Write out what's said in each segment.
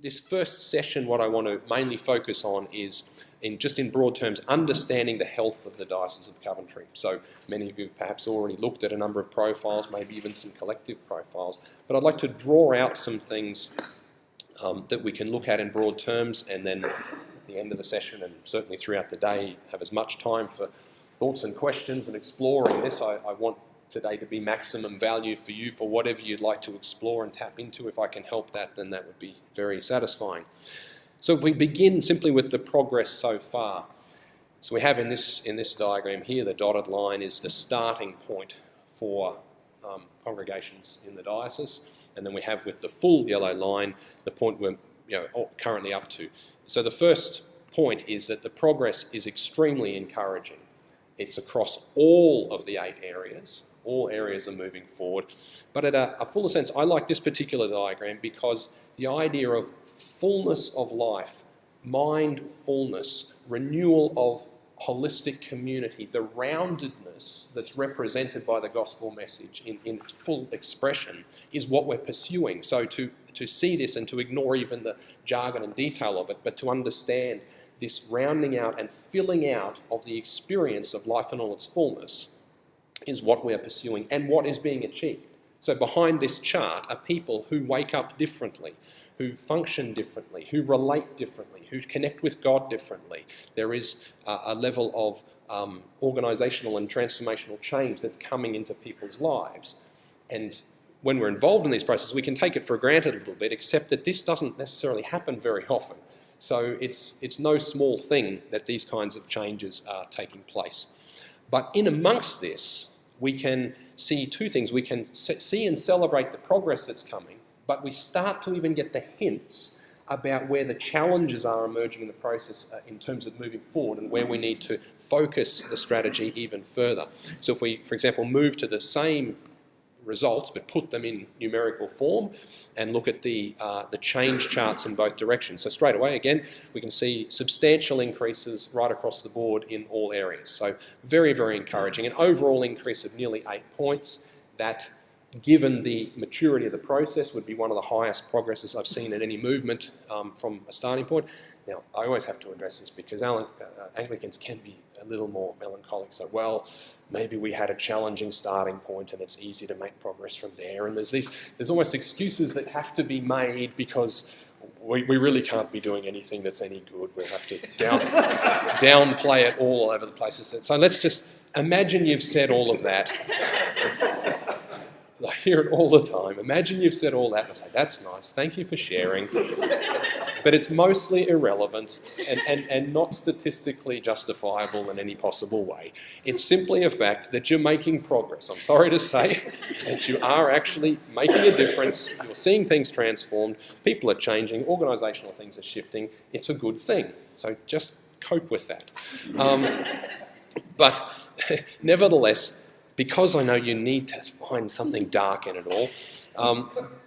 This first session, what I want to mainly focus on is, in broad terms, understanding the health of the Diocese of Coventry. So many of you have perhaps already looked at a number of profiles, maybe even some collective profiles, but I'd like to draw out some things that we can look at in broad terms, and then at the end of the session and certainly throughout the day have as much time for thoughts and questions and exploring this. I want today to be maximum value for you for whatever you'd like to explore and tap into. If I can help that, then that would be very satisfying. So if we begin simply with the progress so far. So we have in this diagram here, the dotted line is the starting point for congregations in the diocese, and then we have with the full yellow line the point we're currently up to. So the first point is that the progress is extremely encouraging. It's across all of the 8 areas. All areas are moving forward. But at a fuller sense, I like this particular diagram because the idea of fullness of life, mindfulness, renewal of holistic community, the roundedness that's represented by the gospel message in full expression is what we're pursuing. So to see this and to ignore even the jargon and detail of it, but to understand this rounding out and filling out of the experience of life in all its fullness is what we are pursuing and what is being achieved. So behind this chart are people who wake up differently, who function differently, who relate differently, who connect with God differently. There is a level of organisational and transformational change that's coming into people's lives. And when we're involved in these processes, we can take it for granted a little bit, except that this doesn't necessarily happen very often. So it's no small thing that these kinds of changes are taking place. But in amongst this, we can see 2 things. We can see and celebrate the progress that's coming, but we start to even get the hints about where the challenges are emerging in the process in terms of moving forward and where we need to focus the strategy even further. So if we, for example, move to the same results but put them in numerical form and look at the change charts in both directions. So straight away, again, we can see substantial increases right across the board in all areas. So very, very encouraging. An overall increase of nearly 8 points that, given the maturity of the process, would be one of the highest progresses I've seen in any movement from a starting point. Now, I always have to address this because Anglicans can be a little more melancholic. So, well, maybe we had a challenging starting point and it's easy to make progress from there. And there's almost excuses that have to be made because we really can't be doing anything that's any good. We have to downplay it all over the place. So let's just imagine you've said all of that. I hear it all the time. Imagine you've said all that and I say, that's nice, thank you for sharing. But it's mostly irrelevant and not statistically justifiable in any possible way. It's simply a fact that you're making progress. I'm sorry to say that you are actually making a difference. You're seeing things transformed. People are changing. Organisational things are shifting. It's a good thing. So just cope with that. But nevertheless, because I know you need to find something dark in it all,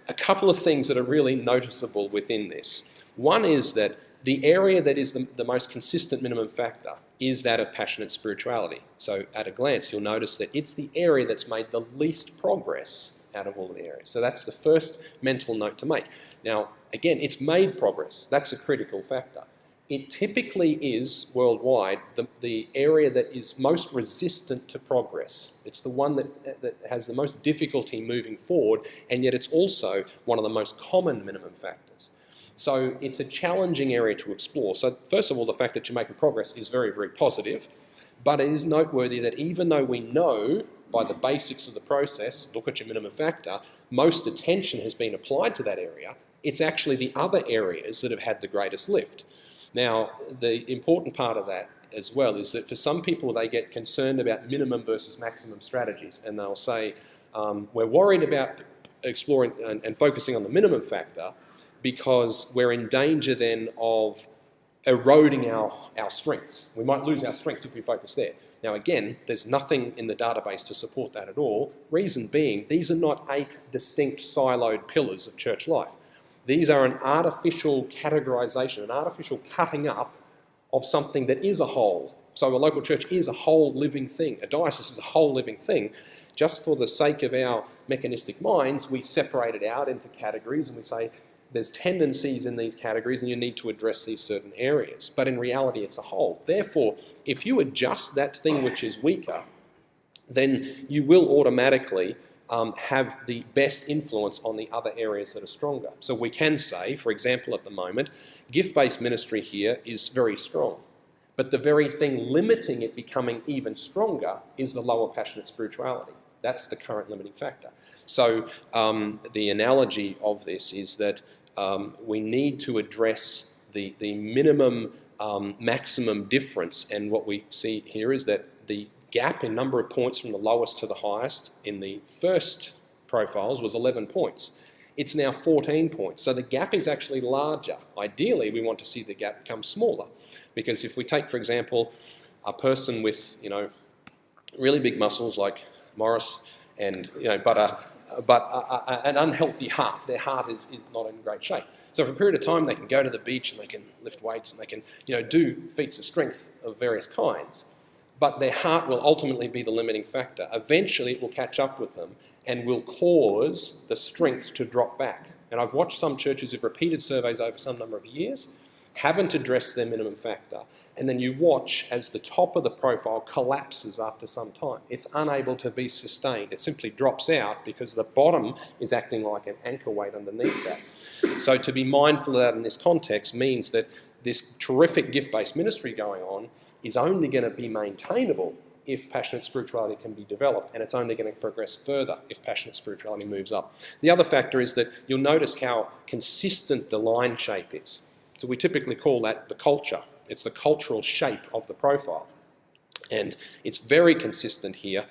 a couple of things that are really noticeable within this. One is that the area that is the most consistent minimum factor is that of passionate spirituality. So at a glance, you'll notice that it's the area that's made the least progress out of all of the areas. So that's the first mental note to make. Now, again, it's made progress. That's a critical factor. It typically is, worldwide, the area that is most resistant to progress. It's the one that has the most difficulty moving forward, and yet it's also one of the most common minimum factors. So it's a challenging area to explore. So first of all, the fact that you're making progress is very, very positive, but it is noteworthy that even though we know by the basics of the process, look at your minimum factor, most attention has been applied to that area, it's actually the other areas that have had the greatest lift. Now, the important part of that as well is that for some people they get concerned about minimum versus maximum strategies, and they'll say, we're worried about exploring and focusing on the minimum factor because we're in danger then of eroding our strengths. We might lose our strengths if we focus there. Now again, there's nothing in the database to support that at all. Reason being, these are not 8 distinct siloed pillars of church life. These are an artificial categorisation, an artificial cutting up of something that is a whole. So a local church is a whole living thing. A diocese is a whole living thing. Just for the sake of our mechanistic minds, we separate it out into categories and we say, there's tendencies in these categories and you need to address these certain areas. But in reality, it's a whole. Therefore, if you adjust that thing which is weaker, then you will automatically have the best influence on the other areas that are stronger. So we can say, for example, at the moment, gift-based ministry here is very strong. But the very thing limiting it becoming even stronger is the lower passionate spirituality. That's the current limiting factor. So the analogy of this is that we need to address the minimum maximum difference, and what we see here is that the gap in number of points from the lowest to the highest in the first profiles was 11 points. It's now 14 points, so the gap is actually larger. Ideally, we want to see the gap become smaller, because if we take, for example, a person with, really big muscles like Morris, and but an unhealthy heart. Their heart is not in great shape. So for a period of time, they can go to the beach and they can lift weights and they can do feats of strength of various kinds. But their heart will ultimately be the limiting factor. Eventually, it will catch up with them and will cause the strength to drop back. And I've watched some churches who've repeated surveys over some number of years, haven't addressed their minimum factor, and then you watch as the top of the profile collapses after some time. It's unable to be sustained. It simply drops out because the bottom is acting like an anchor weight underneath that. So to be mindful of that in this context means that this terrific gift-based ministry going on is only going to be maintainable if passionate spirituality can be developed, and it's only going to progress further if passionate spirituality moves up. The other factor is that you'll notice how consistent the line shape is. So we typically call that the culture. It's the cultural shape of the profile. And it's very consistent here.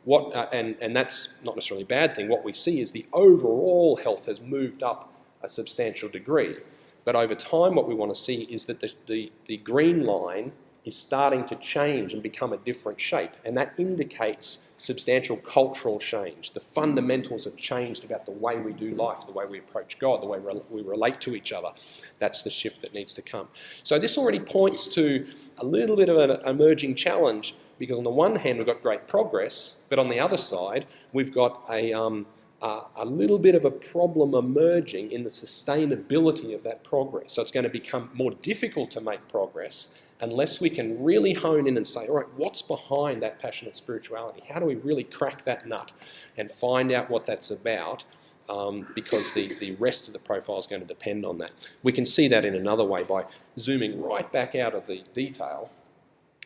And that's not necessarily a bad thing. What we see is the overall health has moved up a substantial degree. But over time, what we want to see is that the green line is starting to change and become a different shape. And that indicates substantial cultural change. The fundamentals have changed about the way we do life, the way we approach God, the way we relate to each other. That's the shift that needs to come. So this already points to a little bit of an emerging challenge, because on the one hand, we've got great progress, but on the other side, we've got a little bit of a problem emerging in the sustainability of that progress. So it's going to become more difficult to make progress unless we can really hone in and say, all right, what's behind that passionate spirituality? How do we really crack that nut and find out what that's about? Because the rest of the profile is going to depend on that. We can see that in another way by zooming right back out of the detail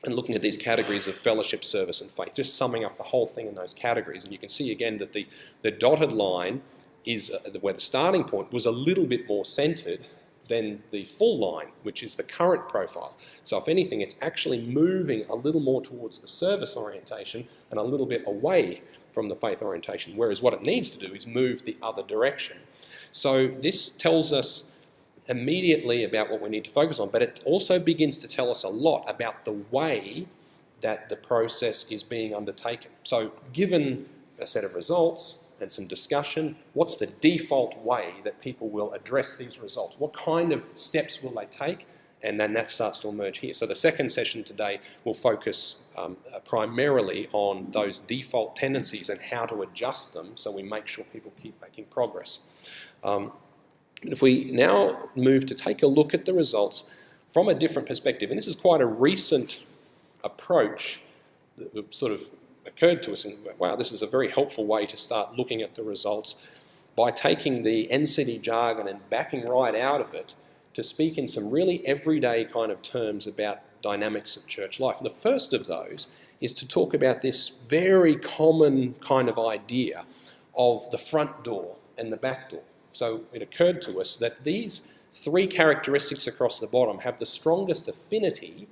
and looking at these categories of fellowship, service and faith, just summing up the whole thing in those categories. And you can see again that the dotted line is where the starting point was a little bit more centred than the full line, which is the current profile. So if anything, it's actually moving a little more towards the service orientation and a little bit away from the faith orientation, whereas what it needs to do is move the other direction. So this tells us immediately about what we need to focus on, but it also begins to tell us a lot about the way that the process is being undertaken. So given a set of results and some discussion, what's the default way that people will address these results? What kind of steps will they take? And then that starts to emerge here. So the second session today will focus primarily on those default tendencies and how to adjust them so we make sure people keep making progress. If we now move to take a look at the results from a different perspective, and this is quite a recent approach that sort of occurred to us, and wow, this is a very helpful way to start looking at the results by taking the NCD jargon and backing right out of it to speak in some really everyday kind of terms about dynamics of church life. And the first of those is to talk about this very common kind of idea of the front door and the back door. So it occurred to us that these three characteristics across the bottom have the strongest affinity.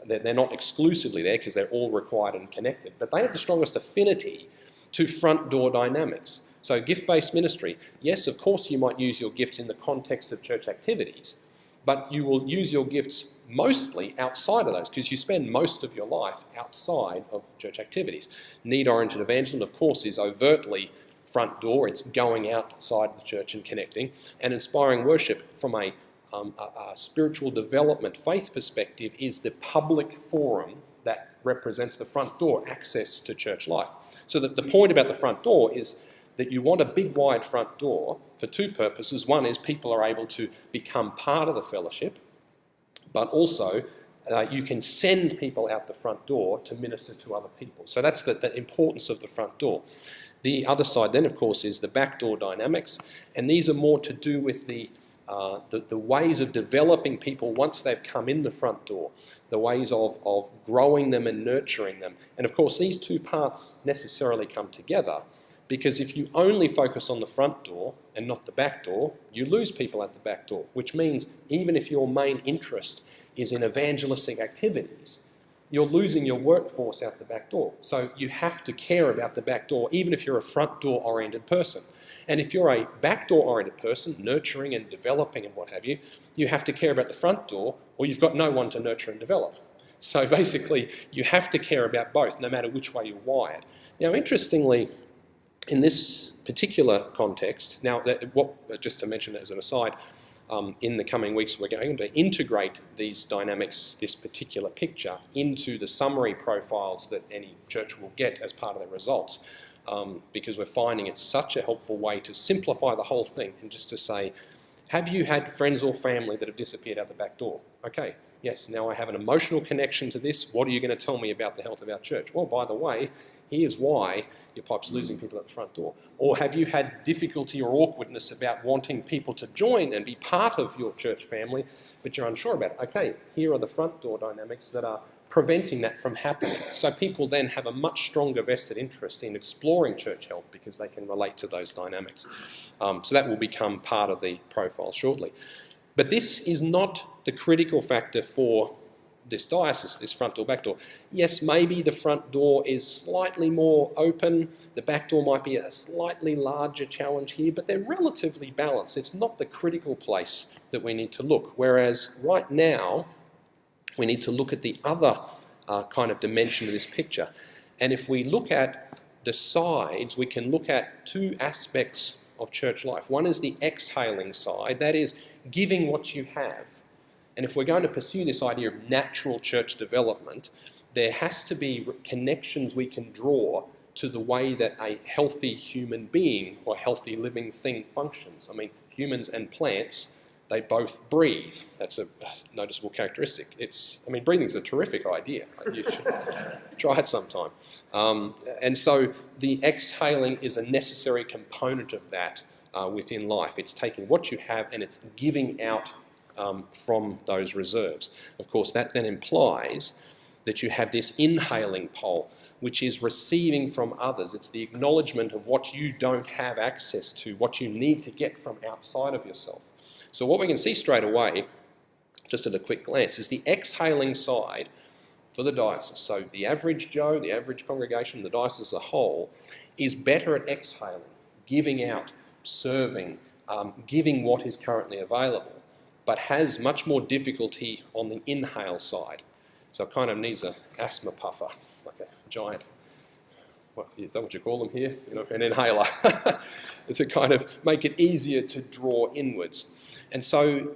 They're not exclusively there because they're all required and connected, but they have the strongest affinity to front door dynamics. So gift-based ministry, yes, of course you might use your gifts in the context of church activities, but you will use your gifts mostly outside of those because you spend most of your life outside of church activities. Need-oriented evangelism, of course, is overtly front door. It's going outside the church and connecting. And inspiring worship from a spiritual development faith perspective is the public forum that represents the front door access to church life. So that the point about the front door is that you want a big wide front door for two purposes. One is people are able to become part of the fellowship, but also you can send people out the front door to minister to other people. So that's the importance of the front door. The other side then, of course, is the back door dynamics, and these are more to do with the ways of developing people once they've come in the front door, the ways of growing them and nurturing them. And of course, these two parts necessarily come together, because if you only focus on the front door and not the back door, you lose people at the back door, which means even if your main interest is in evangelistic activities, you're losing your workforce out the back door. So you have to care about the back door, even if you're a front door oriented person. And if you're a back door oriented person, nurturing and developing and what have you, you have to care about the front door, or you've got no one to nurture and develop. So basically, you have to care about both, no matter which way you're wired. Now, interestingly, in this particular context, just to mention as an aside, in the coming weeks we're going to integrate these dynamics, this particular picture, into the summary profiles that any church will get as part of their results, because we're finding it's such a helpful way to simplify the whole thing and just to say, have you had friends or family that have disappeared out the back door? Okay, yes, now I have an emotional connection to this. What are you going to tell me about the health of our church? Well, by the way, here's why your pipe's losing people at the front door. Or have you had difficulty or awkwardness about wanting people to join and be part of your church family, but you're unsure about it? Okay, here are the front door dynamics that are preventing that from happening. So people then have a much stronger vested interest in exploring church health because they can relate to those dynamics. So that will become part of the profile shortly. But this is not the critical factor for this diocese, this front door, back door. Yes, maybe the front door is slightly more open, the back door might be a slightly larger challenge here, but they're relatively balanced. It's not the critical place that we need to look. Whereas right now, we need to look at the other kind of dimension of this picture. And if we look at the sides, we can look at two aspects of church life. One is the exhaling side, that is giving what you have. And if we're going to pursue this idea of natural church development, there has to be connections we can draw to the way that a healthy human being or healthy living thing functions. I mean, humans and plants, they both breathe. That's a noticeable characteristic. Breathing's a terrific idea. You should try it sometime. And so the exhaling is a necessary component of that within life. It's taking what you have and it's giving out from those reserves. Of course, that then implies that you have this inhaling pole, which is receiving from others. It's the acknowledgement of what you don't have access to, what you need to get from outside of yourself. So what we can see straight away, just at a quick glance, is the exhaling side for the diocese. So the average Joe, the average congregation, the diocese as a whole, is better at exhaling, giving out, serving, giving what is currently available, but has much more difficulty on the inhale side. So it kind of needs an asthma puffer, like a giant, is that what you call them here? An inhaler. To kind of make it easier to draw inwards. And so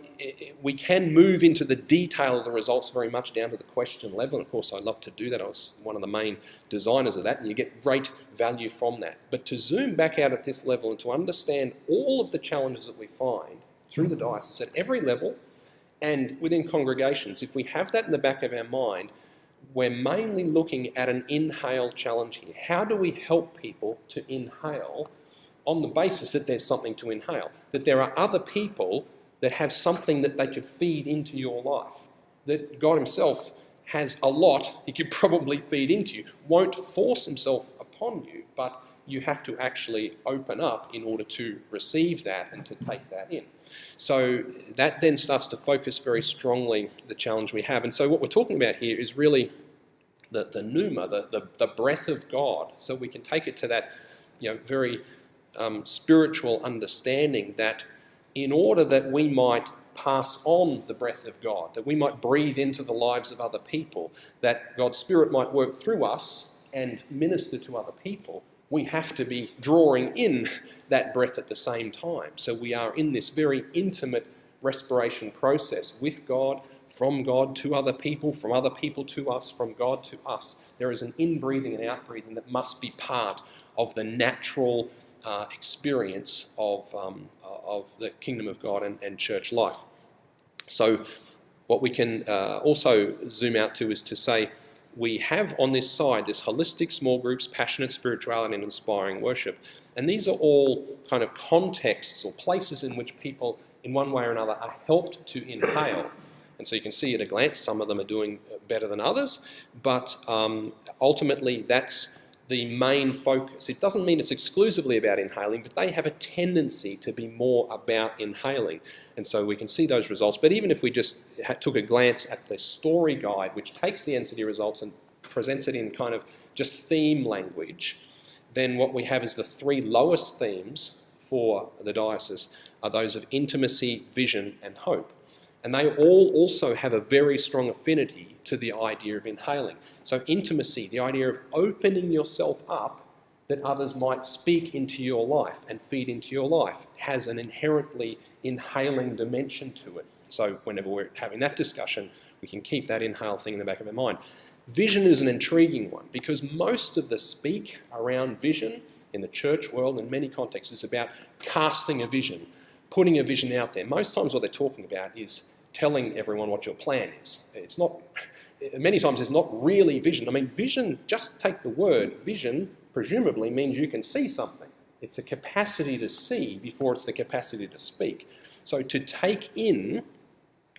we can move into the detail of the results very much down to the question level. And of course, I love to do that. I was one of the main designers of that, and you get great value from that. But to zoom back out at this level and to understand all of the challenges that we find through the diocese at every level and within congregations, if we have that in the back of our mind, we're mainly looking at an inhale challenge here. How do we help people to inhale on the basis that there's something to inhale, that there are other people that have something that they could feed into your life, that God himself has a lot he could probably feed into you, won't force himself upon you, but you have to actually open up in order to receive that and to take that in. So that then starts to focus very strongly the challenge we have. And so what we're talking about here is really the pneuma, the breath of God. So we can take it to that very spiritual understanding that in order that we might pass on the breath of God, that we might breathe into the lives of other people, that God's Spirit might work through us and minister to other people, we have to be drawing in that breath at the same time. So we are in this very intimate respiration process with God, from God to other people, from other people to us, from God to us. There is an in-breathing and out-breathing that must be part of the natural experience of the kingdom of God and church life. So what we can also zoom out to is to say we have on this side this holistic small groups, passionate spirituality and inspiring worship. And these are all kind of contexts or places in which people in one way or another are helped to inhale. And so you can see at a glance some of them are doing better than others, but ultimately that's the main focus. It doesn't mean it's exclusively about inhaling, but they have a tendency to be more about inhaling. And so we can see those results. But even if we just took a glance at the story guide, which takes the NCD results and presents it in kind of just theme language, then what we have is the three lowest themes for the diocese are those of intimacy, vision, and hope. And they all also have a very strong affinity to the idea of inhaling. So intimacy, the idea of opening yourself up that others might speak into your life and feed into your life, has an inherently inhaling dimension to it. So whenever we're having that discussion, we can keep that inhale thing in the back of our mind. Vision is an intriguing one because most of the speak around vision in the church world in many contexts is about casting a vision, putting a vision out there. Most times what they're talking about is telling everyone what your plan is. It's not, many times it's not really vision. I mean, vision, just take the word, vision presumably means you can see something. It's a capacity to see before it's the capacity to speak. So to take in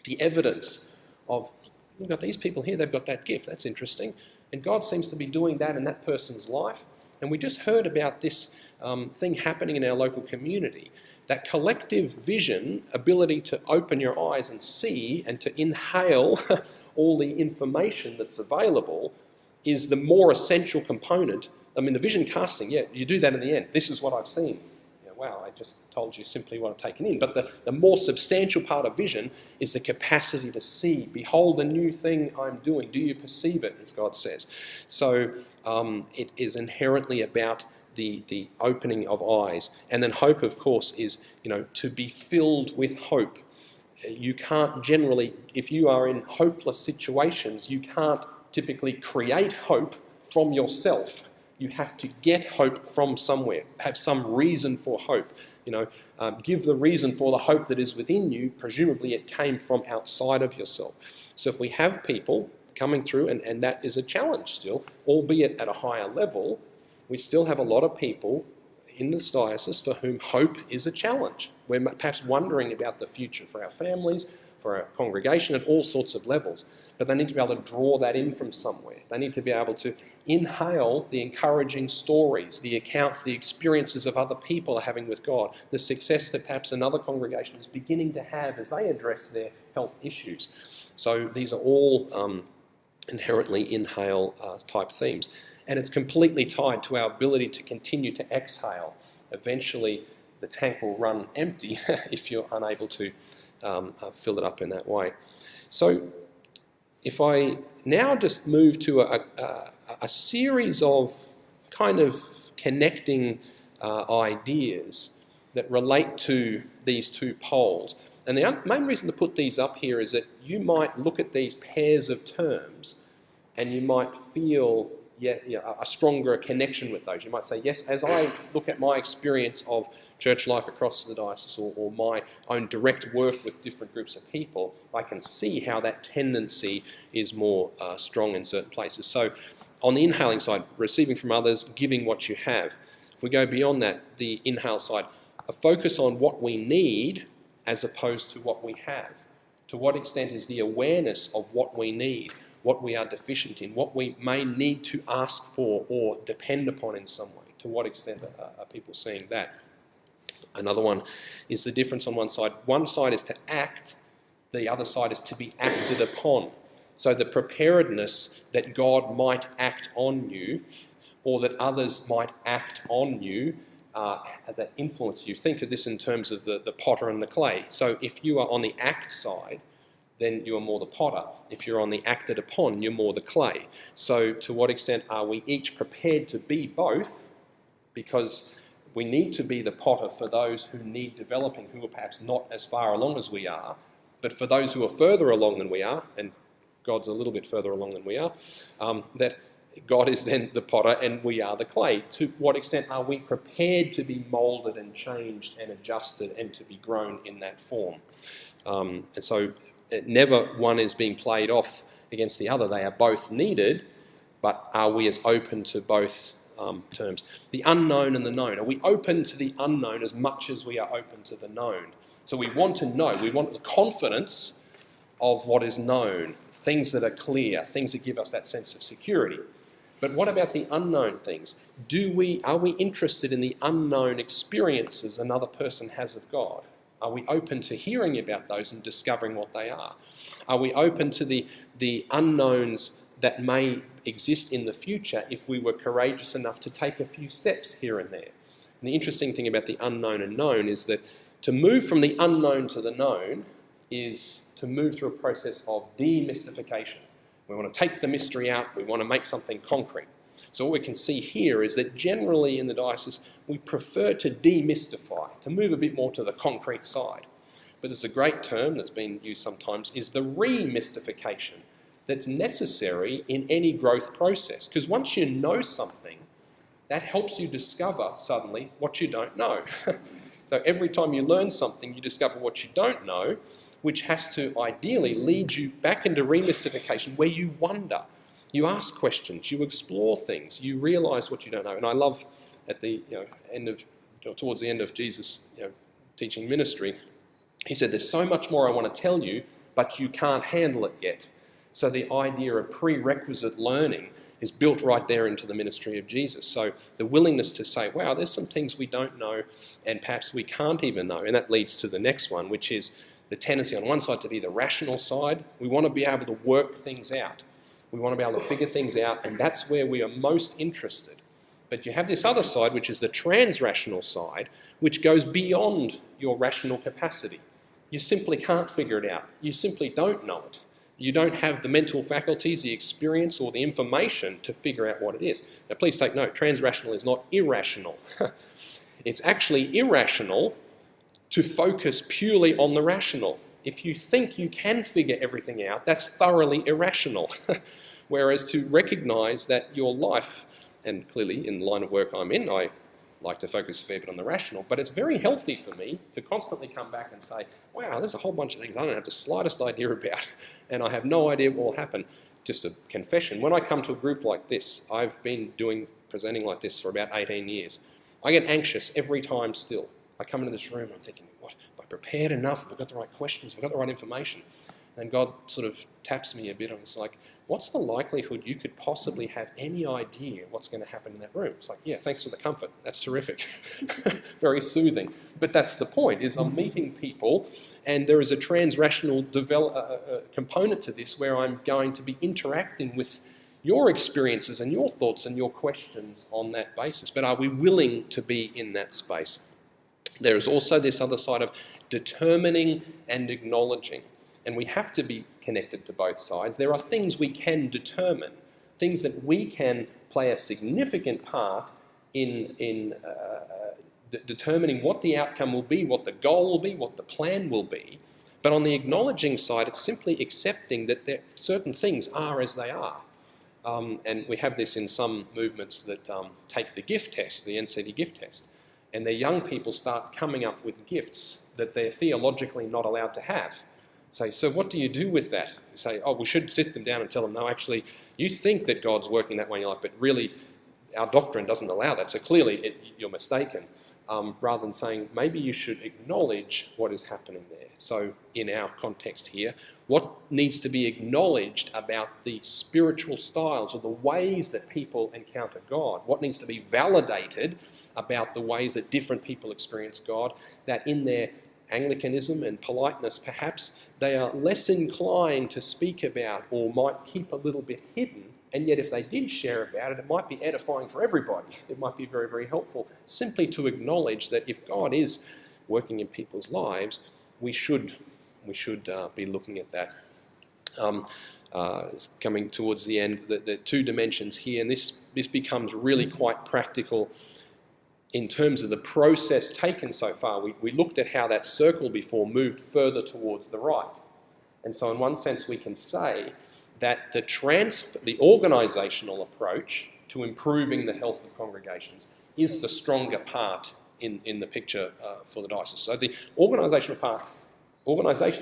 the evidence of, we've got these people here, they've got that gift, that's interesting. And God seems to be doing that in that person's life. And we just heard about this thing happening in our local community. That collective vision, ability to open your eyes and see and to inhale all the information that's available is the more essential component. I mean, the vision casting, yeah, you do that in the end. This is what I've seen. Yeah, wow, I just told you simply what I've taken in. But the more substantial part of vision is the capacity to see. Behold the new thing I'm doing. Do you perceive it, as God says? So it is inherently about the opening of eyes. And then hope, of course, is, to be filled with hope. You can't generally, if you are in hopeless situations, you can't typically create hope from yourself. You have to get hope from somewhere, have some reason for hope. Give the reason for the hope that is within you. Presumably it came from outside of yourself. So if we have people coming through, and that is a challenge still, albeit at a higher level, we still have a lot of people in this diocese for whom hope is a challenge. We're perhaps wondering about the future for our families, for our congregation at all sorts of levels, but they need to be able to draw that in from somewhere. They need to be able to inhale the encouraging stories, the accounts, the experiences of other people are having with God, the success that perhaps another congregation is beginning to have as they address their health issues. So these are all inherently inhale type themes. And it's completely tied to our ability to continue to exhale. Eventually, the tank will run empty if you're unable to fill it up in that way. So if I now just move to a series of kind of connecting ideas that relate to these two poles. And the main reason to put these up here is that you might look at these pairs of terms and you might feel a stronger connection with those. You might say, yes, as I look at my experience of church life across the diocese or my own direct work with different groups of people, I can see how that tendency is more strong in certain places. So on the inhaling side, receiving from others, giving what you have. If we go beyond that, the inhale side, a focus on what we need as opposed to what we have. To what extent is the awareness of what we need, what we are deficient in, what we may need to ask for or depend upon in some way? To what extent are people seeing that? Another one is the difference on one side. One side is to act, the other side is to be acted upon. So the preparedness that God might act on you or that others might act on you that influence you. Think of this in terms of the potter and the clay. So if you are on the act side, then you are more the potter. If you're on the acted upon, you're more the clay. So to what extent are we each prepared to be both? Because we need to be the potter for those who need developing, who are perhaps not as far along as we are, but for those who are further along than we are, and God's a little bit further along than we are, that God is then the potter and we are the clay. To what extent are we prepared to be moulded and changed and adjusted and to be grown in that form? And so never one is being played off against the other. They are both needed, but are we as open to both terms? The unknown and the known. Are we open to the unknown as much as we are open to the known? So we want to know. We want the confidence of what is known, things that are clear, things that give us that sense of security. But what about the unknown things? Are we interested in the unknown experiences another person has of God? Are we open to hearing about those and discovering what they are? Are we open to the unknowns that may exist in the future if we were courageous enough to take a few steps here and there? And the interesting thing about the unknown and known is that to move from the unknown to the known is to move through a process of demystification. We want to take the mystery out, we want to make something concrete. So what we can see here is that generally in the diocese, we prefer to demystify, to move a bit more to the concrete side. But there's a great term that's been used sometimes, is the remystification that's necessary in any growth process. Because once you know something, that helps you discover suddenly what you don't know. So every time you learn something, you discover what you don't know, which has to ideally lead you back into remystification where you wonder. You ask questions, you explore things, you realise what you don't know. And I love at the towards the end of Jesus' teaching ministry, he said, there's so much more I want to tell you, but you can't handle it yet. So the idea of prerequisite learning is built right there into the ministry of Jesus. So the willingness to say, wow, there's some things we don't know and perhaps we can't even know. And that leads to the next one, which is the tendency on one side to be the rational side. We want to be able to work things out. We want to be able to figure things out, and that's where we are most interested. But you have this other side, which is the trans-rational side, which goes beyond your rational capacity. You simply can't figure it out. You simply don't know it. You don't have the mental faculties, the experience, or the information to figure out what it is. Now, please take note, trans-rational is not irrational. It's actually irrational to focus purely on the rational. If you think you can figure everything out, that's thoroughly irrational. Whereas to recognise that your life, and clearly in the line of work I'm in, I like to focus a fair bit on the rational, but it's very healthy for me to constantly come back and say, wow, there's a whole bunch of things I don't have the slightest idea about, and I have no idea what will happen. Just a confession, when I come to a group like this, I've been presenting like this for about 18 years. I get anxious every time still. I come into this room, I'm thinking, what? Have I prepared enough? Have I got the right questions? Have I got the right information? And God sort of taps me a bit, and it's like, what's the likelihood you could possibly have any idea what's going to happen in that room? It's like, yeah, thanks for the comfort. That's terrific. Very soothing. But that's the point, is I'm meeting people, and there is a trans-rational component to this where I'm going to be interacting with your experiences and your thoughts and your questions on that basis. But are we willing to be in that space? There is also this other side of determining and acknowledging. And we have to be connected to both sides. There are things we can determine, things that we can play a significant part in determining what the outcome will be, what the goal will be, what the plan will be. But on the acknowledging side, it's simply accepting that certain things are as they are. And we have this in some movements that take the gift test, the NCD gift test, and their young people start coming up with gifts that they're theologically not allowed to have. So what do you do with that? You say, oh, we should sit them down and tell them, no, actually, you think that God's working that way in your life, but really our doctrine doesn't allow that, so clearly you're mistaken. Rather than saying, maybe you should acknowledge what is happening there. So in our context here, what needs to be acknowledged about the spiritual styles or the ways that people encounter God? What needs to be validated about the ways that different people experience God, that in their Anglicanism and politeness, perhaps, they are less inclined to speak about or might keep a little bit hidden, and yet if they did share about it, it might be edifying for everybody. It might be very, very helpful simply to acknowledge that if God is working in people's lives, we should be looking at that. Coming towards the end, the two dimensions here, and this becomes really quite practical in terms of the process taken so far. We looked at how that circle before moved further towards the right. And so in one sense we can say that the organisational approach to improving the health of congregations is the stronger part in the picture for the diocese. So the organisation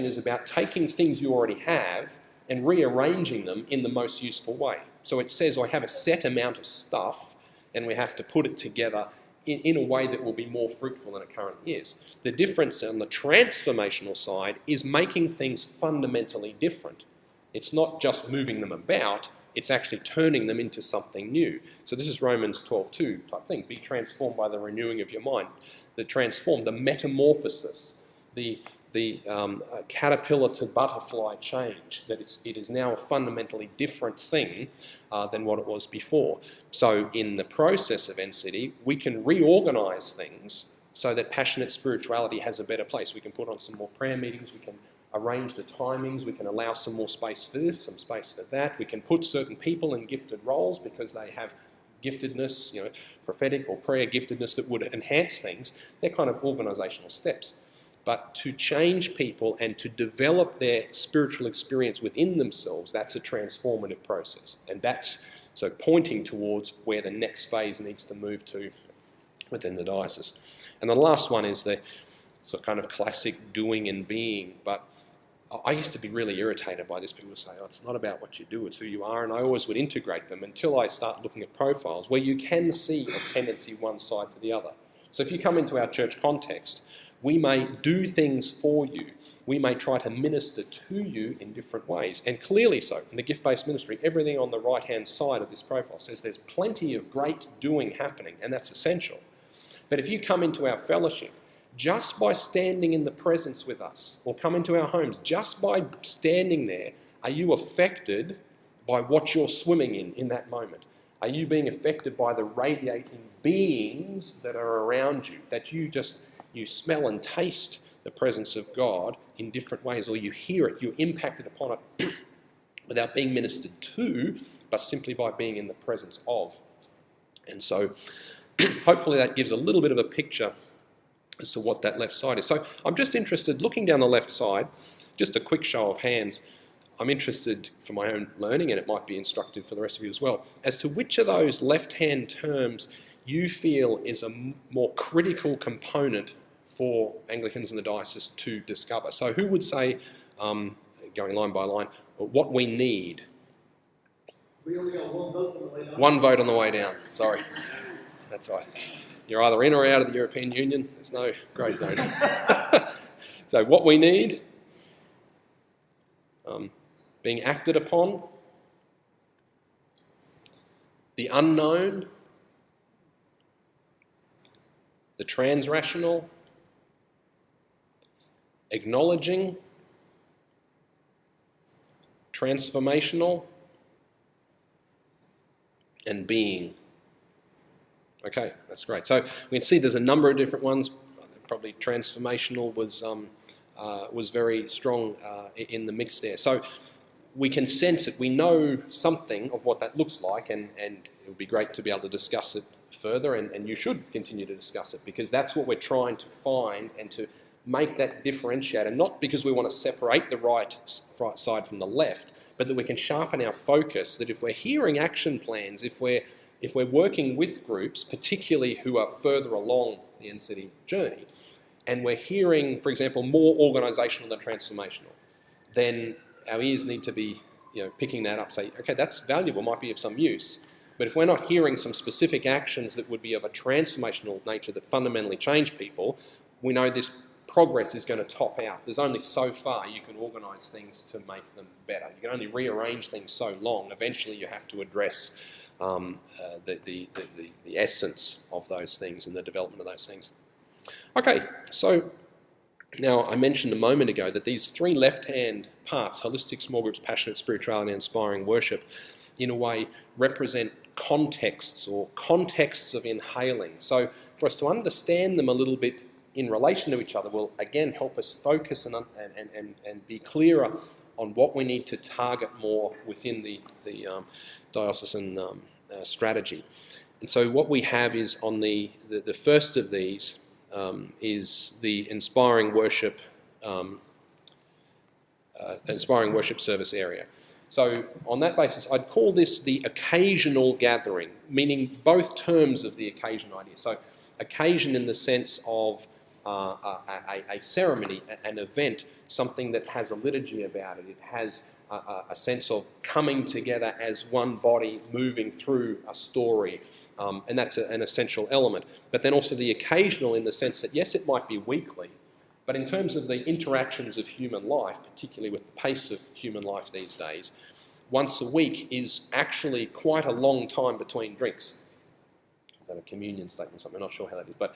is about taking things you already have and rearranging them in the most useful way. So it says, I have a set amount of stuff and we have to put it together in a way that will be more fruitful than it currently is. The difference on the transformational side is making things fundamentally different. It's not just moving them about, it's actually turning them into something new. So this is Romans 12:2 type thing. Be transformed by the renewing of your mind. The transform, the metamorphosis, the caterpillar to butterfly change, that it is now a fundamentally different thing than what it was before. So in the process of NCD, we can reorganise things so that passionate spirituality has a better place. We can put on some more prayer meetings, we can arrange the timings, we can allow some more space for this, some space for that. We can put certain people in gifted roles because they have giftedness, prophetic or prayer giftedness that would enhance things. They're kind of organisational steps. But to change people and to develop their spiritual experience within themselves, that's a transformative process. And that's so pointing towards where the next phase needs to move to within the diocese. And the last one is the sort of kind of classic doing and being. But I used to be really irritated by this. People would say, it's not about what you do, it's who you are. And I always would integrate them until I start looking at profiles where you can see a tendency one side to the other. So if you come into our church context, we may do things for you. We may try to minister to you in different ways, and clearly so. In the gift-based ministry, everything on the right-hand side of this profile says there's plenty of great doing happening, and that's essential. But if you come into our fellowship, just by standing in the presence with us, or come into our homes, just by standing there, are you affected by what you're swimming in that moment? Are you being affected by the radiating beings that are around you, that you smell and taste the presence of God in different ways, or you hear it, you're impacted upon it without being ministered to, but simply by being in the presence of. And so hopefully that gives a little bit of a picture as to what that left side is. So I'm just interested, looking down the left side, just a quick show of hands, I'm interested for my own learning, and it might be instructive for the rest of you as well, as to which of those left-hand terms you feel is a more critical component for Anglicans in the diocese to discover. So who would say, going line by line, what we need? We only got one vote on the way down. One vote on the way down, sorry. That's right. You're either in or out of the European Union. There's no grey zone. So what we need, being acted upon, the unknown, the transrational, acknowledging, transformational, and being. Okay, that's great. So we can see there's a number of different ones. Probably transformational was very strong in the mix there. So we can sense it. We know something of what that looks like, and it would be great to be able to discuss it further, and you should continue to discuss it, because that's what we're trying to find and to make that differentiator, not because we want to separate the right side from the left, but that we can sharpen our focus, that if we're hearing action plans, if we're working with groups, particularly who are further along the NCD journey, and we're hearing, for example, more organisational than transformational, then our ears need to be picking that up, say, okay, that's valuable, might be of some use. But if we're not hearing some specific actions that would be of a transformational nature that fundamentally change people, we know this progress is going to top out. There's only so far you can organise things to make them better. You can only rearrange things so long. Eventually you have to address the essence of those things and the development of those things. Okay, so now I mentioned a moment ago that these three left-hand parts, holistic small groups, passionate spirituality, and inspiring worship, in a way represent contexts or contexts of inhaling. So for us to understand them a little bit in relation to each other will again help us focus and be clearer on what we need to target more within the diocesan strategy. And so what we have is on the first of these is the inspiring worship service area. So on that basis, I'd call this the occasional gathering, meaning both terms of the occasion idea. So occasion in the sense of a ceremony, an event, something that has a liturgy about it. It has a sense of coming together as one body, moving through a story, and that's an essential element. But then also the occasional in the sense that, yes, it might be weekly, but in terms of the interactions of human life, particularly with the pace of human life these days, once a week is actually quite a long time between drinks. Is that a communion statement or something? I'm not sure how that is, but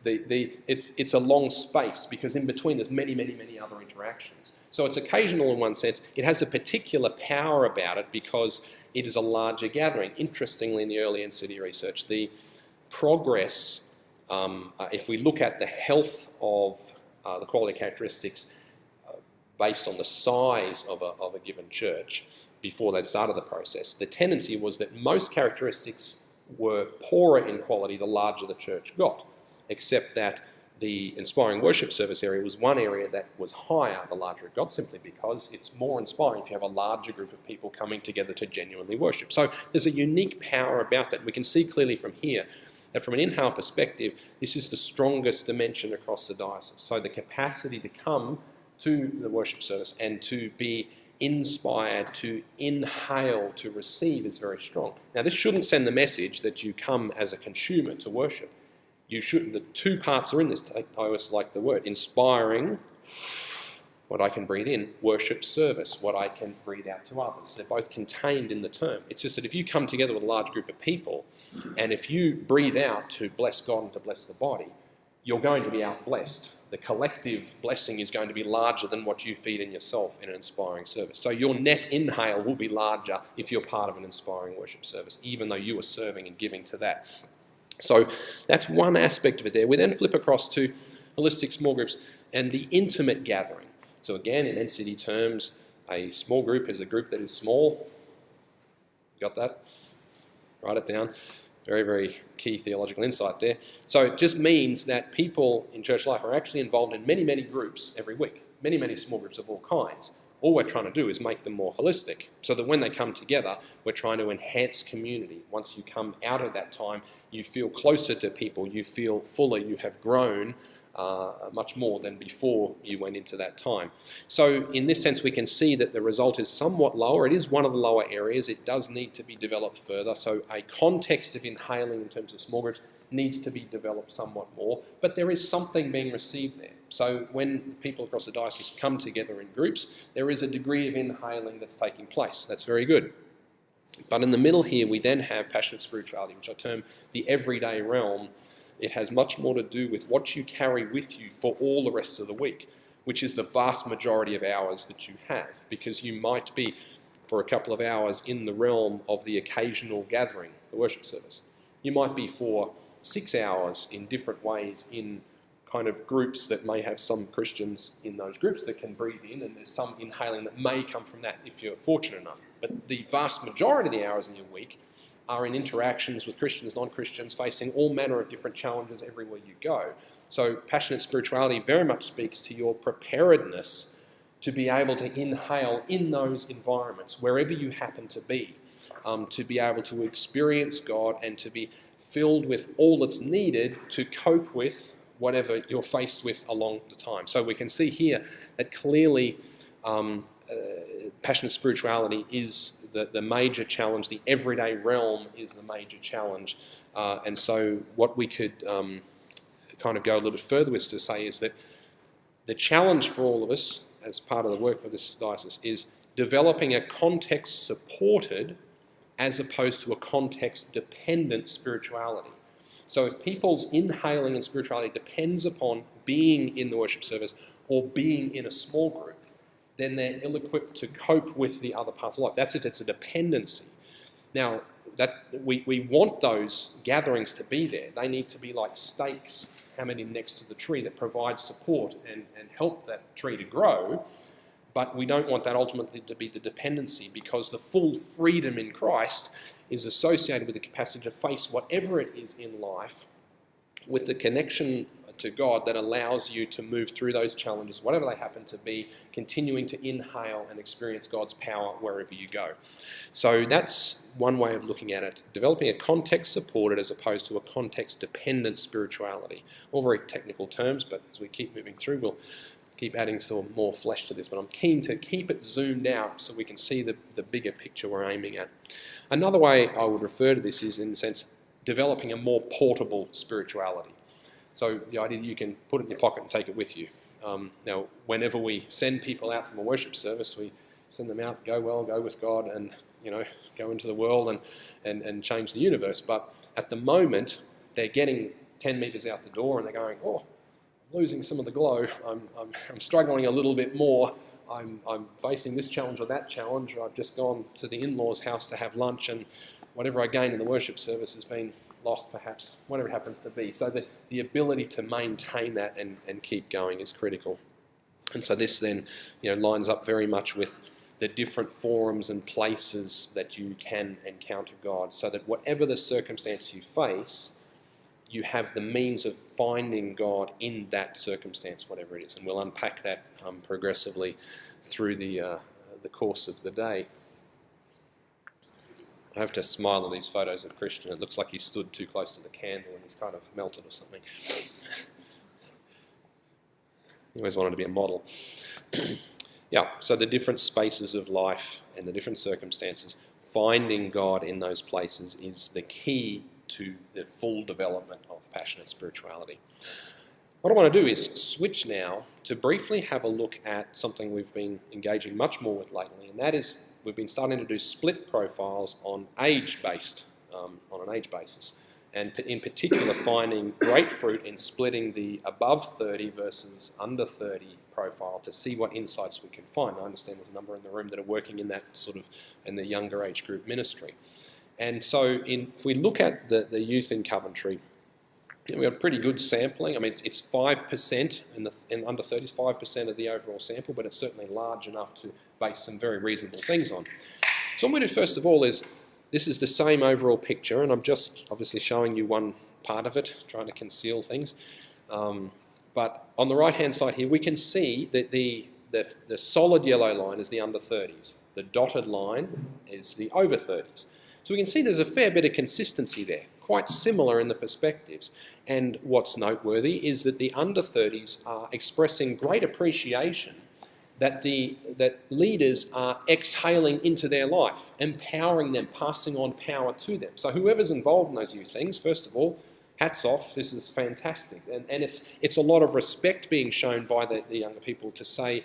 it's a long space because in between there's many, many, many other interactions. So it's occasional in one sense. It has a particular power about it because it is a larger gathering. Interestingly, in the early NCD research, the progress, if we look at the health of the quality characteristics based on the size of a given church before they started the process, the tendency was that most characteristics were poorer in quality the larger the church got, except that the inspiring worship service area was one area that was higher the larger it got, simply because it's more inspiring if you have a larger group of people coming together to genuinely worship. So there's a unique power about that. We can see clearly from here that from an inhale perspective, this is the strongest dimension across the diocese. So the capacity to come to the worship service and to be inspired, to inhale, to receive is very strong. Now this shouldn't send the message that you come as a consumer to worship. You should. The two parts are in this. I always like the word inspiring, what I can breathe in, worship service, what I can breathe out to others. They're both contained in the term. It's just that if you come together with a large group of people and if you breathe out to bless God and to bless the body, you're going to be out blessed. The collective blessing is going to be larger than what you feed in yourself in an inspiring service. So your net inhale will be larger if you're part of an inspiring worship service, even though you are serving and giving to that. So that's one aspect of it there. We then flip across to holistic small groups and the intimate gathering. So again, in NCD terms, a small group is a group that is small. Got that? Write it down. Very, very key theological insight there. So it just means that people in church life are actually involved in many, many groups every week. Many, many small groups of all kinds. All we're trying to do is make them more holistic so that when they come together, we're trying to enhance community. Once you come out of that time, you feel closer to people, you feel fuller, you have grown much more than before you went into that time. So in this sense, we can see that the result is somewhat lower. It is one of the lower areas. It does need to be developed further. So a context of inhaling in terms of small groups needs to be developed somewhat more, but there is something being received there. So when people across the diocese come together in groups, there is a degree of inhaling that's taking place. That's very good. But in the middle here, we then have passionate spirituality, which I term the everyday realm. It has much more to do with what you carry with you for all the rest of the week, which is the vast majority of hours that you have, because you might be for a couple of hours in the realm of the occasional gathering, the worship service. You might be for 6 hours in different ways in kind of groups that may have some Christians in those groups that can breathe in, and there's some inhaling that may come from that if you're fortunate enough. But the vast majority of the hours in your week are in interactions with Christians, non-Christians, facing all manner of different challenges everywhere you go. So passionate spirituality very much speaks to your preparedness to be able to inhale in those environments, wherever you happen to be able to experience God and to be filled with all that's needed to cope with whatever you're faced with along the time. So we can see here that clearly passionate spirituality is the major challenge. The everyday realm is the major challenge. And so what we could kind of go a little bit further with to say is that the challenge for all of us as part of the work of this diocese is developing a context-supported as opposed to a context-dependent spirituality. So if people's inhaling in spirituality depends upon being in the worship service or being in a small group, then they're ill-equipped to cope with the other parts of life. That's it, it's a dependency. Now, that we want those gatherings to be there. They need to be like stakes hammered in next to the tree that provide support and help that tree to grow, but we don't want that ultimately to be the dependency, because the full freedom in Christ is associated with the capacity to face whatever it is in life with the connection to God that allows you to move through those challenges, whatever they happen to be, continuing to inhale and experience God's power wherever you go. So that's one way of looking at it, developing a context-supported as opposed to a context-dependent spirituality. All very technical terms, but as we keep moving through, we'll keep adding some more flesh to this, but I'm keen to keep it zoomed out so we can see the bigger picture we're aiming at. Another way I would refer to this is, in the sense, developing a more portable spirituality. So the idea that you can put it in your pocket and take it with you. Now, whenever we send people out from a worship service, we send them out, go well, go with God, and go into the world and change the universe. But at the moment, they're getting 10 metres out the door and they're going, oh, losing some of the glow, I'm struggling a little bit more, I'm facing this challenge or that challenge, or I've just gone to the in-laws' house to have lunch and whatever I gained in the worship service has been lost perhaps, whatever it happens to be. So the ability to maintain that and keep going is critical. And so this then lines up very much with the different forums and places that you can encounter God, so that whatever the circumstance you face, you have the means of finding God in that circumstance, whatever it is. And we'll unpack that progressively through the course of the day. I have to smile at these photos of Christian. It looks like he stood too close to the candle and he's kind of melted or something. He always wanted to be a model. Yeah, so the different spaces of life and the different circumstances, finding God in those places is the key to the full development of passionate spirituality. What I want to do is switch now to briefly have a look at something we've been engaging much more with lately, and that is we've been starting to do split profiles on an age basis, and in particular finding great fruit in splitting the above 30 versus under 30 profile to see what insights we can find. I understand there's a number in the room that are working in that in the younger age group ministry. And so if we look at the youth in Coventry, we have pretty good sampling. I mean, it's 5% in under 30s, 5% of the overall sample, but it's certainly large enough to base some very reasonable things on. So what I'm going to do first of all is, this is the same overall picture, and I'm just obviously showing you one part of it, trying to conceal things. But on the right-hand side here, we can see that the solid yellow line is the under 30s. The dotted line is the over 30s. So we can see there's a fair bit of consistency there, quite similar in the perspectives. And what's noteworthy is that the under 30s are expressing great appreciation that leaders are exhaling into their life, empowering them, passing on power to them. So whoever's involved in those youth things, first of all, hats off, this is fantastic. And it's a lot of respect being shown by the younger people to say,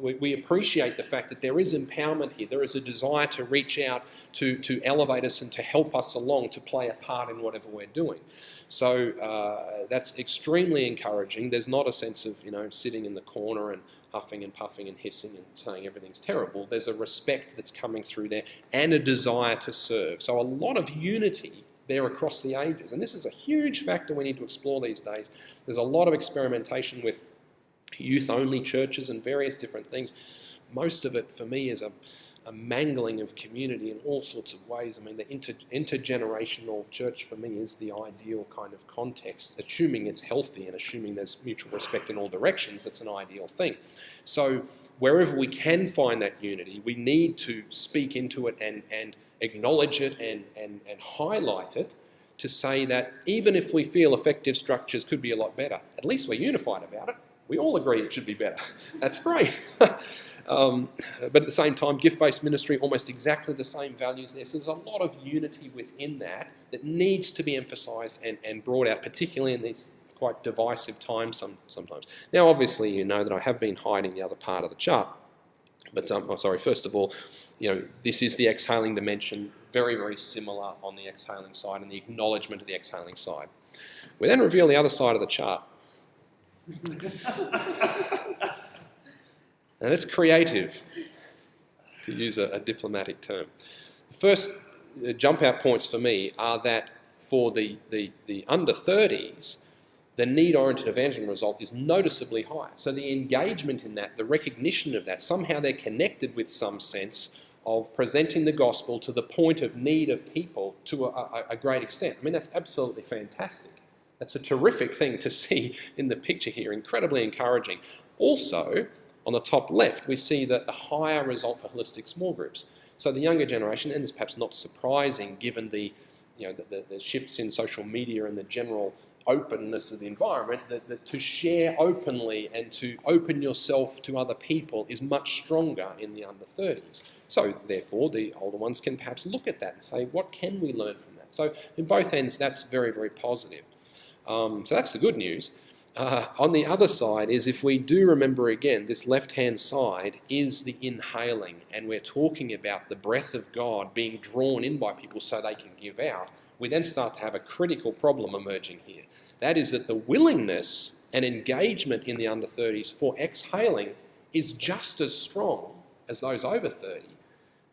we appreciate the fact that there is empowerment here. There is a desire to reach out, to elevate us and to help us along, to play a part in whatever we're doing. So that's extremely encouraging. There's not a sense of sitting in the corner and huffing and puffing and hissing and saying everything's terrible. There's a respect that's coming through there and a desire to serve. So a lot of unity there across the ages. And this is a huge factor we need to explore these days. There's a lot of experimentation with youth-only churches and various different things. Most of it, for me, is a mangling of community in all sorts of ways. I mean, the intergenerational church, for me, is the ideal kind of context. Assuming it's healthy and assuming there's mutual respect in all directions, that's an ideal thing. So wherever we can find that unity, we need to speak into it and acknowledge it and highlight it, to say that even if we feel effective structures could be a lot better, at least we're unified about it. We all agree it should be better. That's great. But at the same time, gift-based ministry, almost exactly the same values there. So there's a lot of unity within that needs to be emphasised and brought out, particularly in these quite divisive times sometimes. Now, obviously, you know that I have been hiding the other part of the chart. But, first of all, this is the exhaling dimension, very, very similar on the exhaling side and the acknowledgement of the exhaling side. We then reveal the other side of the chart. And it's creative, to use a diplomatic term. The first jump out points for me are that for the under 30s, the need-oriented evangelism result is noticeably higher. So the engagement in that, the recognition of that, somehow they're connected with some sense of presenting the gospel to the point of need of people to a great extent. I mean, that's absolutely fantastic. That's a terrific thing to see in the picture here, incredibly encouraging. Also, on the top left, we see that the higher result for holistic small groups. So the younger generation, and it's perhaps not surprising given the shifts in social media and the general openness of the environment, that to share openly and to open yourself to other people is much stronger in the under 30s. So therefore, the older ones can perhaps look at that and say, what can we learn from that? So in both ends, that's very, very positive. So that's the good news. On the other side is, if we do remember again, this left-hand side is the inhaling, and we're talking about the breath of God being drawn in by people so they can give out, we then start to have a critical problem emerging here. That is that the willingness and engagement in the under 30s for exhaling is just as strong as those over 30,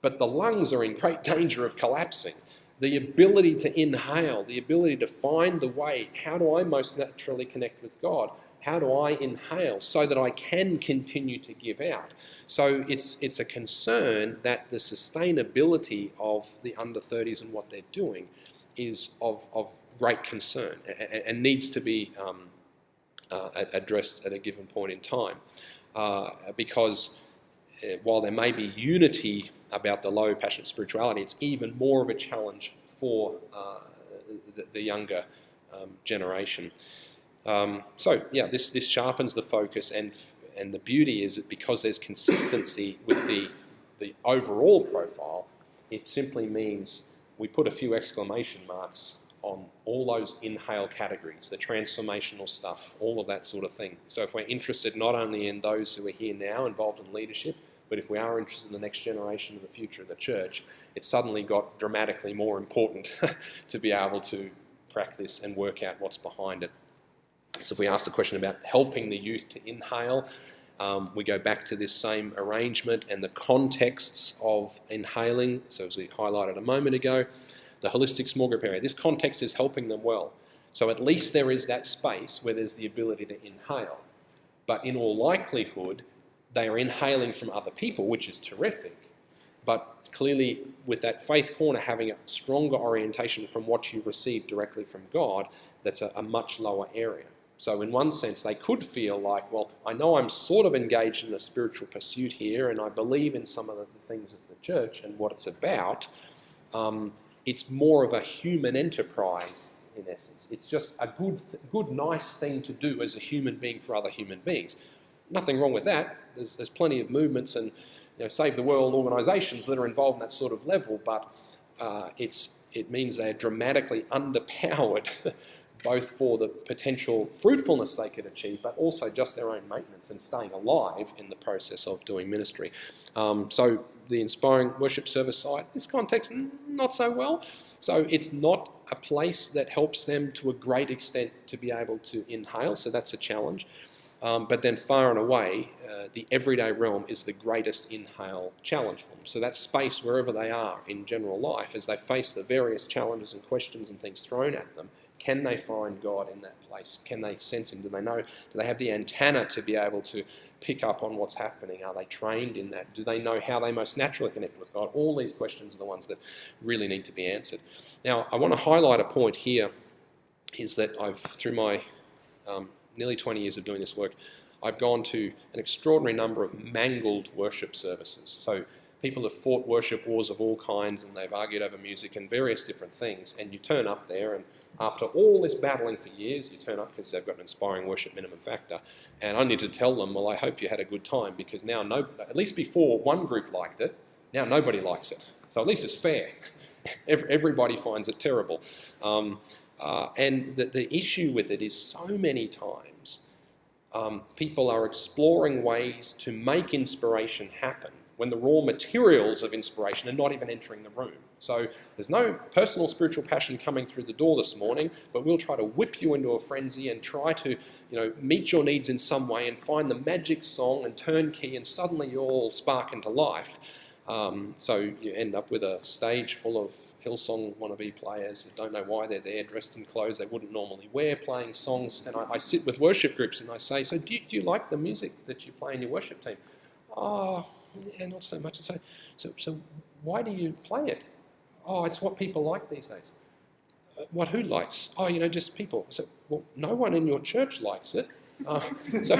but the lungs are in great danger of collapsing. The ability to inhale, the ability to find the way, how do I most naturally connect with God? How do I inhale so that I can continue to give out? So it's a concern that the sustainability of the under 30s and what they're doing is of great concern and needs to be addressed at a given point in time. Because while there may be unity about the low passionate spirituality, it's even more of a challenge for the younger generation. So yeah, this sharpens the focus, and the beauty is that because there's consistency with the overall profile, it simply means we put a few exclamation marks on all those inhale categories, the transformational stuff, all of that sort of thing. So if we're interested not only in those who are here now involved in leadership, but if we are interested in the next generation of the future of the church, it's suddenly got dramatically more important to be able to crack this and work out what's behind it. So if we ask the question about helping the youth to inhale, we go back to this same arrangement and the contexts of inhaling. So as we highlighted a moment ago, the holistic small group area, this context is helping them well. So at least there is that space where there's the ability to inhale. But in all likelihood, they are inhaling from other people, which is terrific. But clearly, with that faith corner having a stronger orientation from what you receive directly from God, that's a much lower area. So in one sense, they could feel like, well, I know I'm sort of engaged in a spiritual pursuit here, and I believe in some of the things of the church and what it's about. It's more of a human enterprise, in essence. It's just a good, nice thing to do as a human being for other human beings. Nothing wrong with that. There's plenty of movements and save the world organisations that are involved in that sort of level, but it means they're dramatically underpowered, both for the potential fruitfulness they could achieve, but also just their own maintenance and staying alive in the process of doing ministry. So the inspiring worship service side, this context, not so well. So it's not a place that helps them to a great extent to be able to inhale, so that's a challenge. But then far and away, the everyday realm is the greatest inhale challenge for them. So that space wherever they are in general life, as they face the various challenges and questions and things thrown at them, can they find God in that place? Can they sense Him? Do they have the antenna to be able to pick up on what's happening? Are they trained in that? Do they know how they most naturally connect with God? All these questions are the ones that really need to be answered. Now, I want to highlight a point here, is that through my nearly 20 years of doing this work, I've gone to an extraordinary number of mangled worship services. So people have fought worship wars of all kinds, and they've argued over music and various different things, and you turn up there, and after all this battling for years, you turn up because they've got an inspiring worship minimum factor, and I need to tell them, well, I hope you had a good time, because now, at least before one group liked it, now nobody likes it. So at least it's fair. Everybody finds it terrible. And the issue with it is so many times people are exploring ways to make inspiration happen when the raw materials of inspiration are not even entering the room. So there's no personal spiritual passion coming through the door this morning, but we'll try to whip you into a frenzy and try to meet your needs in some way and find the magic song and turnkey, and suddenly you all spark into life. So you end up with a stage full of Hillsong wannabe players that don't know why they're there, dressed in clothes they wouldn't normally wear, playing songs. And I sit with worship groups and I say, so do you like the music that you play in your worship team? Oh, yeah, not so much. So why do you play it? Oh, it's what people like these days. What, who likes? Oh, just people. So, well, no one in your church likes it. So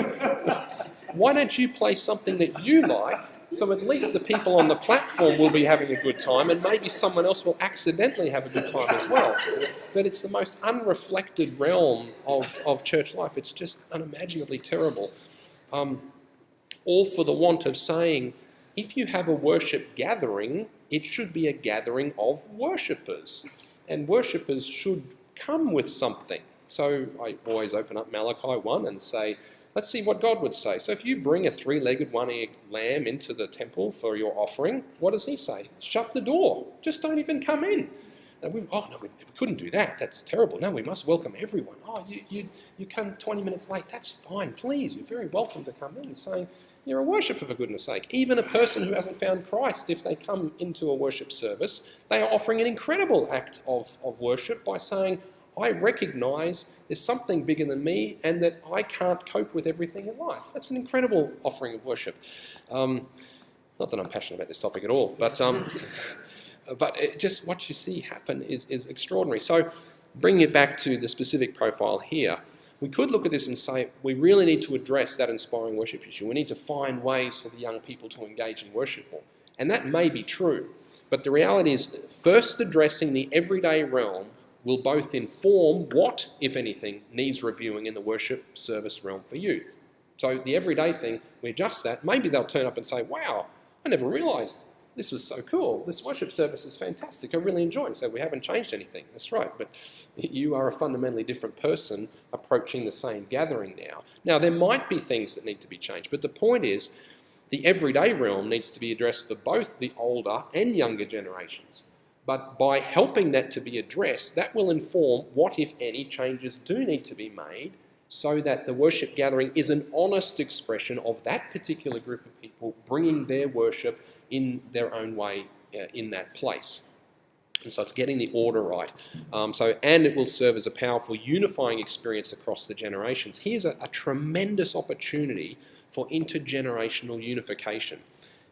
why don't you play something that you like, so at least the people on the platform will be having a good time, and maybe someone else will accidentally have a good time as well. But it's the most unreflected realm of church life. It's just unimaginably terrible. All for the want of saying, if you have a worship gathering, it should be a gathering of worshippers. And worshippers should come with something. So I always open up Malachi 1 and say, let's see what God would say. So if you bring a 3-legged, 1-eared lamb into the temple for your offering, what does he say? Shut the door. Just don't even come in. And we couldn't do that. That's terrible. No, we must welcome everyone. Oh, you come 20 minutes late. That's fine. Please, you're very welcome to come in. Saying, you're a worshipper, for goodness sake. Even a person who hasn't found Christ, if they come into a worship service, they are offering an incredible act of worship by saying, I recognise there's something bigger than me and that I can't cope with everything in life. That's an incredible offering of worship. Not that I'm passionate about this topic at all, but just what you see happen is extraordinary. So bringing it back to the specific profile here, we could look at this and say we really need to address that inspiring worship issue. We need to find ways for the young people to engage in worship more. And that may be true, but the reality is first addressing the everyday realm will both inform what, if anything, needs reviewing in the worship service realm for youth. So the everyday thing, we adjust that. Maybe they'll turn up and say, wow, I never realised this was so cool. This worship service is fantastic. I really enjoy it. So we haven't changed anything. That's right. But you are a fundamentally different person approaching the same gathering now. Now, there might be things that need to be changed. But the point is, the everyday realm needs to be addressed for both the older and younger generations. But by helping that to be addressed, that will inform what, if any, changes do need to be made so that the worship gathering is an honest expression of that particular group of people bringing their worship in their own way in that place. And so it's getting the order right. And it will serve as a powerful unifying experience across the generations. Here's a tremendous opportunity for intergenerational unification,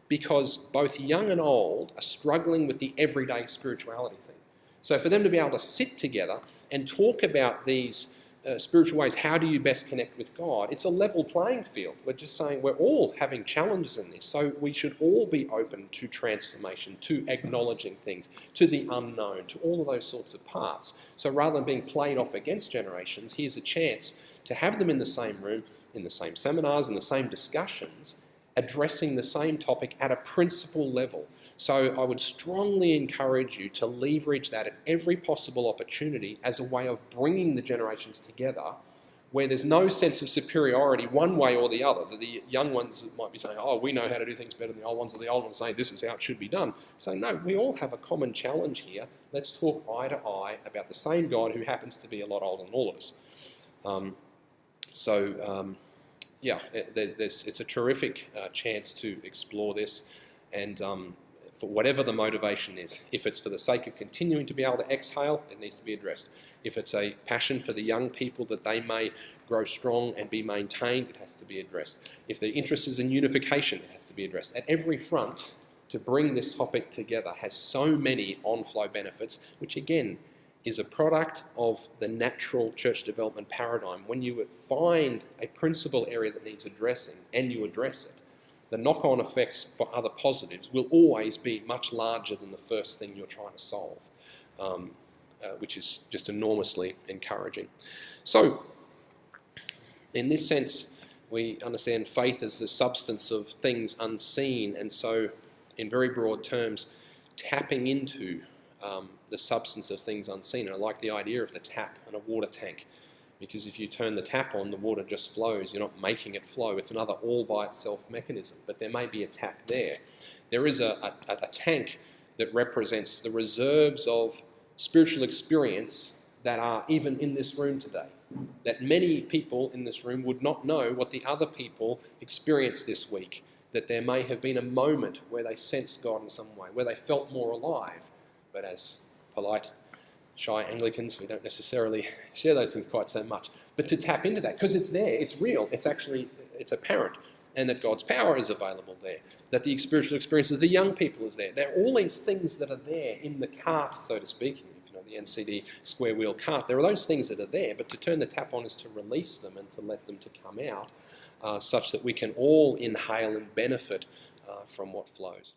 because both young and old are struggling with the everyday spirituality thing. So for them to be able to sit together and talk about these spiritual ways, how do you best connect with God? It's a level playing field. We're just saying we're all having challenges in this, so we should all be open to transformation, to acknowledging things, to the unknown, to all of those sorts of parts. So rather than being played off against generations, here's a chance to have them in the same room, in the same seminars, in the same discussions, addressing the same topic at a principle level. So I would strongly encourage you to leverage that at every possible opportunity as a way of bringing the generations together, where there's no sense of superiority one way or the other. The young ones might be saying, oh, we know how to do things better than the old ones, or the old ones saying this is how it should be done. Saying, no, we all have a common challenge here. Let's talk eye to eye about the same God who happens to be a lot older than all of us. It's a terrific chance to explore this, and for whatever the motivation is. If it's for the sake of continuing to be able to exhale, it needs to be addressed. If it's a passion for the young people that they may grow strong and be maintained, it has to be addressed. If the interest is in unification, it has to be addressed. At every front, to bring this topic together has so many on-flow benefits, which again is a product of the natural church development paradigm. When you find a principal area that needs addressing and you address it, the knock-on effects for other positives will always be much larger than the first thing you're trying to solve, which is just enormously encouraging. So, in this sense, we understand faith as the substance of things unseen, and so, in very broad terms, tapping into the substance of things unseen. And I like the idea of the tap and a water tank, because if you turn the tap on, the water just flows. You're not making it flow. It's another all-by-itself mechanism, but there may be a tap there. There is a tank that represents the reserves of spiritual experience that are even in this room today, that many people in this room would not know what the other people experienced this week, that there may have been a moment where they sensed God in some way, where they felt more alive, but as polite, shy Anglicans, we don't necessarily share those things quite so much. But to tap into that, because it's there, it's real, it's apparent, and that God's power is available there, that the spiritual experiences of the young people is there. There are all these things that are there in the cart, so to speak, if you know the NCD square wheel cart. There are those things that are there, but to turn the tap on is to release them and to let them to come out such that we can all inhale and benefit from what flows.